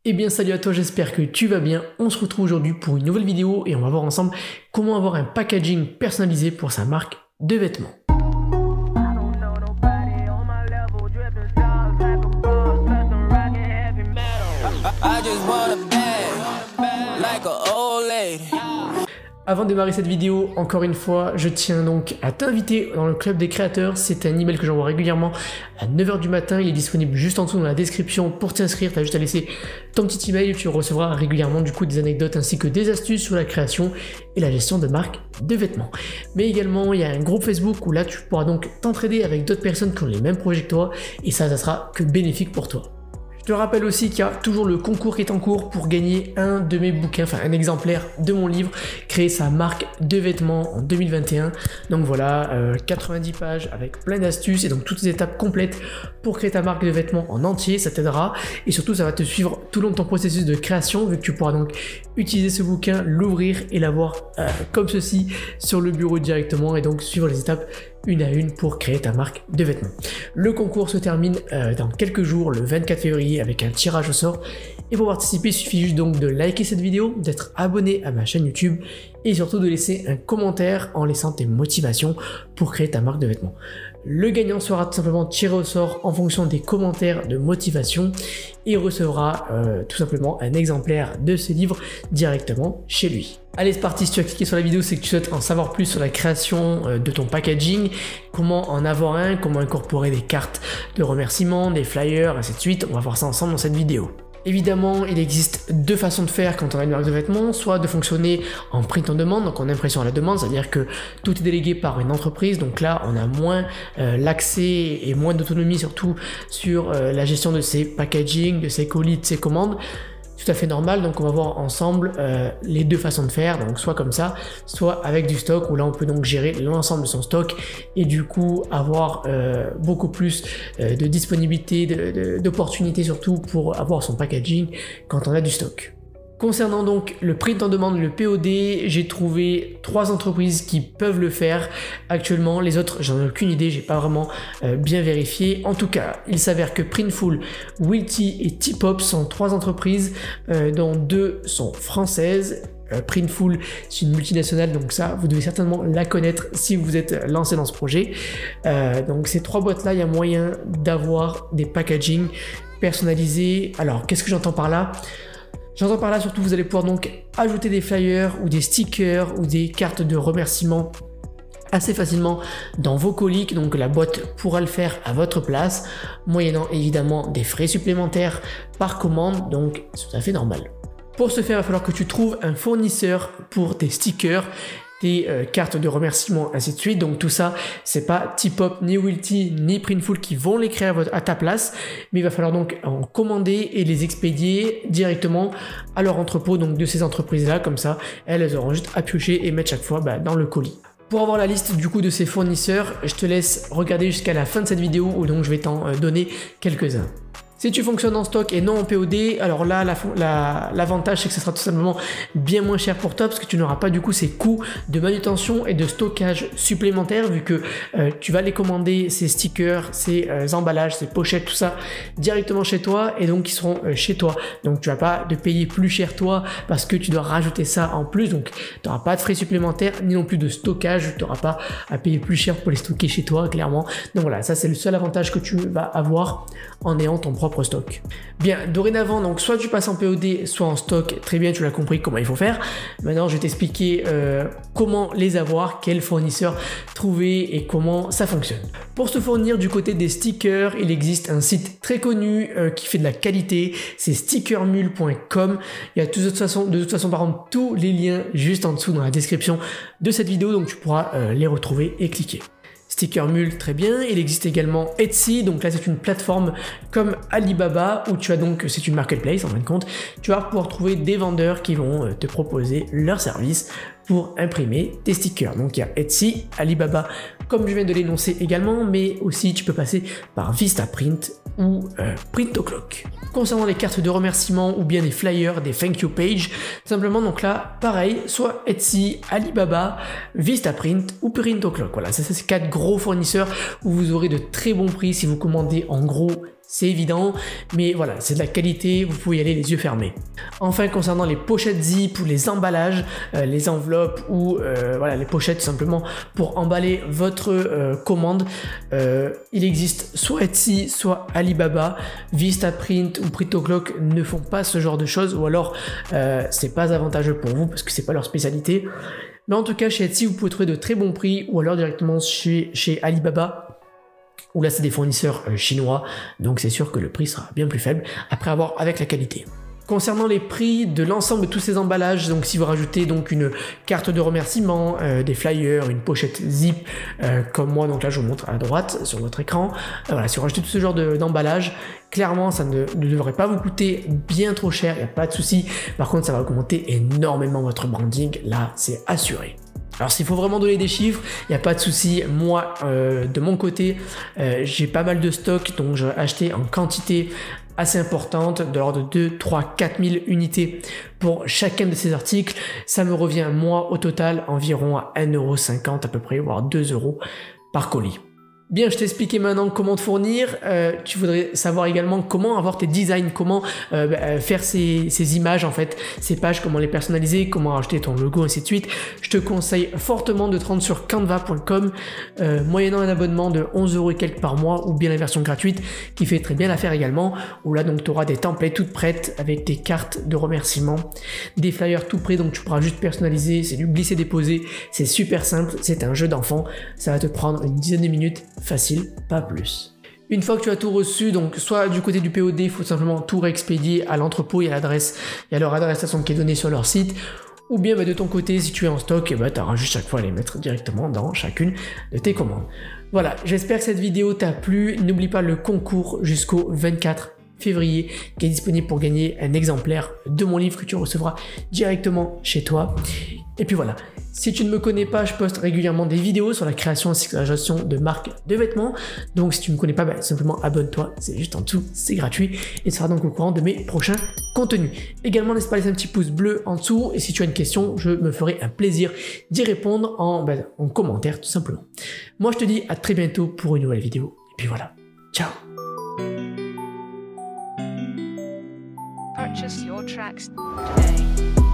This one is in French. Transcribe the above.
Eh bien salut à toi, j'espère que tu vas bien. On se retrouve aujourd'hui pour une nouvelle vidéo et on va voir ensemble comment avoir un packaging personnalisé pour sa marque de vêtements. Avant de démarrer cette vidéo, encore une fois, je tiens donc à t'inviter dans le club des créateurs. C'est un email que j'envoie régulièrement à 9 h du matin. Il est disponible juste en dessous dans la description. Pour t'inscrire, tu as juste à laisser ton petit email et tu recevras régulièrement du coup des anecdotes ainsi que des astuces sur la création et la gestion de marques de vêtements. Mais également, il y a un groupe Facebook où là, tu pourras donc t'entraider avec d'autres personnes qui ont les mêmes projets que toi et ça sera que bénéfique pour toi. Je te rappelle aussi qu'il y a toujours le concours qui est en cours pour gagner un de mes bouquins, enfin un exemplaire de mon livre, créer sa marque de vêtements en 2021. Donc voilà, 90 pages avec plein d'astuces et donc toutes les étapes complètes pour créer ta marque de vêtements en entier, ça t'aidera. Et surtout, ça va te suivre tout le long de ton processus de création, vu que tu pourras donc utiliser ce bouquin, l'ouvrir et l'avoir comme ceci sur le bureau directement et donc suivre les étapes une à une pour créer ta marque de vêtements. Le concours se termine dans quelques jours, le 24 février, avec un tirage au sort. Et pour participer, il suffit juste donc de liker cette vidéo, d'être abonné à ma chaîne YouTube et surtout de laisser un commentaire en laissant tes motivations pour créer ta marque de vêtements. Le gagnant sera tout simplement tiré au sort en fonction des commentaires de motivation et recevra tout simplement un exemplaire de ce livre directement chez lui. Allez, c'est parti, si tu as cliqué sur la vidéo, c'est que tu souhaites en savoir plus sur la création de ton packaging, comment en avoir un, comment incorporer des cartes de remerciements, des flyers, ainsi de suite. On va voir ça ensemble dans cette vidéo. Évidemment, il existe deux façons de faire quand on a une marque de vêtements, soit de fonctionner en print on demande, donc en impression à la demande, c'est-à-dire que tout est délégué par une entreprise, donc là on a moins l'accès et moins d'autonomie surtout sur la gestion de ses packaging, de ses colis, de ses commandes. Tout à fait normal, donc on va voir ensemble les deux façons de faire, donc soit comme ça, soit avec du stock où là on peut donc gérer l'ensemble de son stock et du coup avoir beaucoup plus de disponibilité, d'opportunités surtout pour avoir son packaging quand on a du stock. Concernant donc le print en demande, le POD, j'ai trouvé 3 entreprises qui peuvent le faire actuellement. Les autres, j'en ai aucune idée, j'ai pas vraiment bien vérifié. En tout cas, il s'avère que Printful, Wilty et T-Pop sont 3 entreprises dont 2 sont françaises. Printful, c'est une multinationale, donc ça, vous devez certainement la connaître si vous êtes lancé dans ce projet. Donc ces 3 boîtes-là, il y a moyen d'avoir des packaging personnalisés. Alors, qu'est-ce que j'entends par là ? J'entends par là surtout vous allez pouvoir donc ajouter des flyers ou des stickers ou des cartes de remerciement assez facilement dans vos colis, donc la boîte pourra le faire à votre place, moyennant évidemment des frais supplémentaires par commande, donc c'est tout à fait normal. Pour ce faire, il va falloir que tu trouves un fournisseur pour tes stickers, des cartes de remerciement, ainsi de suite. Donc tout ça, c'est pas T-Pop, ni Wilty, ni Printful qui vont les créer à ta place, mais il va falloir donc en commander et les expédier directement à leur entrepôt, donc de ces entreprises-là, comme ça, elles auront juste à piocher et mettre chaque fois dans le colis. Pour avoir la liste du coup de ces fournisseurs, je te laisse regarder jusqu'à la fin de cette vidéo où donc je vais t'en donner quelques-uns. Si tu fonctionnes en stock et non en POD, alors là, l'avantage c'est que ce sera tout simplement bien moins cher pour toi parce que tu n'auras pas du coup ces coûts de manutention et de stockage supplémentaires vu que tu vas les commander, ces stickers, ces emballages, ces pochettes, tout ça directement chez toi et donc ils seront chez toi. Donc tu vas pas de payer plus cher toi parce que tu dois rajouter ça en plus, donc tu n'auras pas de frais supplémentaires ni non plus de stockage, tu n'auras pas à payer plus cher pour les stocker chez toi clairement. Donc voilà, ça c'est le seul avantage que tu vas avoir en ayant ton propre stock. Bien, dorénavant, donc soit tu passes en POD, soit en stock, très bien, tu l'as compris comment il faut faire. Maintenant, je vais t'expliquer comment les avoir, quels fournisseurs trouver et comment ça fonctionne. Pour se fournir du côté des stickers, il existe un site très connu qui fait de la qualité, c'est stickermule.com. Il y a de toute façon par contre tous les liens juste en dessous dans la description de cette vidéo, donc tu pourras les retrouver et cliquer. Stickermule, très bien. Il existe également Etsy, donc là c'est une plateforme comme Alibaba où tu as donc, c'est une marketplace en fin de compte, tu vas pouvoir trouver des vendeurs qui vont te proposer leurs services pour imprimer tes stickers. Donc il y a Etsy, Alibaba, comme je viens de l'énoncer également, mais aussi tu peux passer par Vistaprint ou Print O'Clock. Concernant les cartes de remerciement ou bien des flyers, des thank you page, simplement donc là pareil, soit Etsy, Alibaba, Vistaprint ou Print O'Clock. Voilà, ça c'est 4 gros fournisseurs où vous aurez de très bons prix si vous commandez en gros c'est évident, mais voilà, c'est de la qualité, vous pouvez y aller les yeux fermés. Enfin, concernant les pochettes zip ou les emballages, les enveloppes ou voilà, les pochettes tout simplement pour emballer votre commande, il existe soit Etsy, soit Alibaba. Vistaprint ou Printoclock ne font pas ce genre de choses, ou alors c'est pas avantageux pour vous parce que c'est pas leur spécialité. Mais en tout cas, chez Etsy, vous pouvez trouver de très bons prix, ou alors directement chez Alibaba, où là c'est des fournisseurs chinois, donc c'est sûr que le prix sera bien plus faible, après avoir avec la qualité. Concernant les prix de l'ensemble de tous ces emballages, donc si vous rajoutez donc une carte de remerciement, des flyers, une pochette zip, comme moi, donc là je vous montre à droite sur votre écran, voilà, si vous rajoutez tout ce genre d'emballage, clairement ça ne devrait pas vous coûter bien trop cher, il n'y a pas de souci. Par contre ça va augmenter énormément votre branding, là c'est assuré. Alors s'il faut vraiment donner des chiffres, il n'y a pas de souci. Moi, de mon côté, j'ai pas mal de stock, donc j'ai acheté en quantité assez importante, de l'ordre de 2, 3, 4 000 unités pour chacun de ces articles. Ça me revient, moi, au total, environ à 1,50 € à peu près, voire 2 € par colis. Bien, je t'ai expliqué maintenant comment te fournir. Tu voudrais savoir également comment avoir tes designs, comment faire ces images en fait, ces pages, comment les personnaliser, comment rajouter ton logo, ainsi de suite. Je te conseille fortement de te rendre sur canva.com, moyennant un abonnement de 11 € et quelques par mois, ou bien la version gratuite qui fait très bien l'affaire également, où là donc tu auras des templates toutes prêtes avec des cartes de remerciement, des flyers tout prêts, donc tu pourras juste personnaliser, c'est du glisser-déposer, c'est super simple, c'est un jeu d'enfant, ça va te prendre une dizaine de minutes. Facile, pas plus. Une fois que tu as tout reçu, donc soit du côté du POD, il faut simplement tout réexpédier à l'entrepôt, il y a l'adresse, il y a leur adresse qui est donnée sur leur site, ou bien de ton côté, si tu es en stock, tu auras juste chaque fois à les mettre directement dans chacune de tes commandes. Voilà, j'espère que cette vidéo t'a plu. N'oublie pas le concours jusqu'au 24 février qui est disponible pour gagner un exemplaire de mon livre que tu recevras directement chez toi. Et puis voilà, si tu ne me connais pas, je poste régulièrement des vidéos sur la création ainsi que la gestion de marques de vêtements. Donc si tu ne me connais pas, simplement abonne-toi, c'est juste en dessous, c'est gratuit et tu seras donc au courant de mes prochains contenus. Également, n'hésite pas à laisser un petit pouce bleu en dessous et si tu as une question, je me ferai un plaisir d'y répondre en commentaire tout simplement. Moi, je te dis à très bientôt pour une nouvelle vidéo. Et puis voilà, ciao. Purchase your tracks today.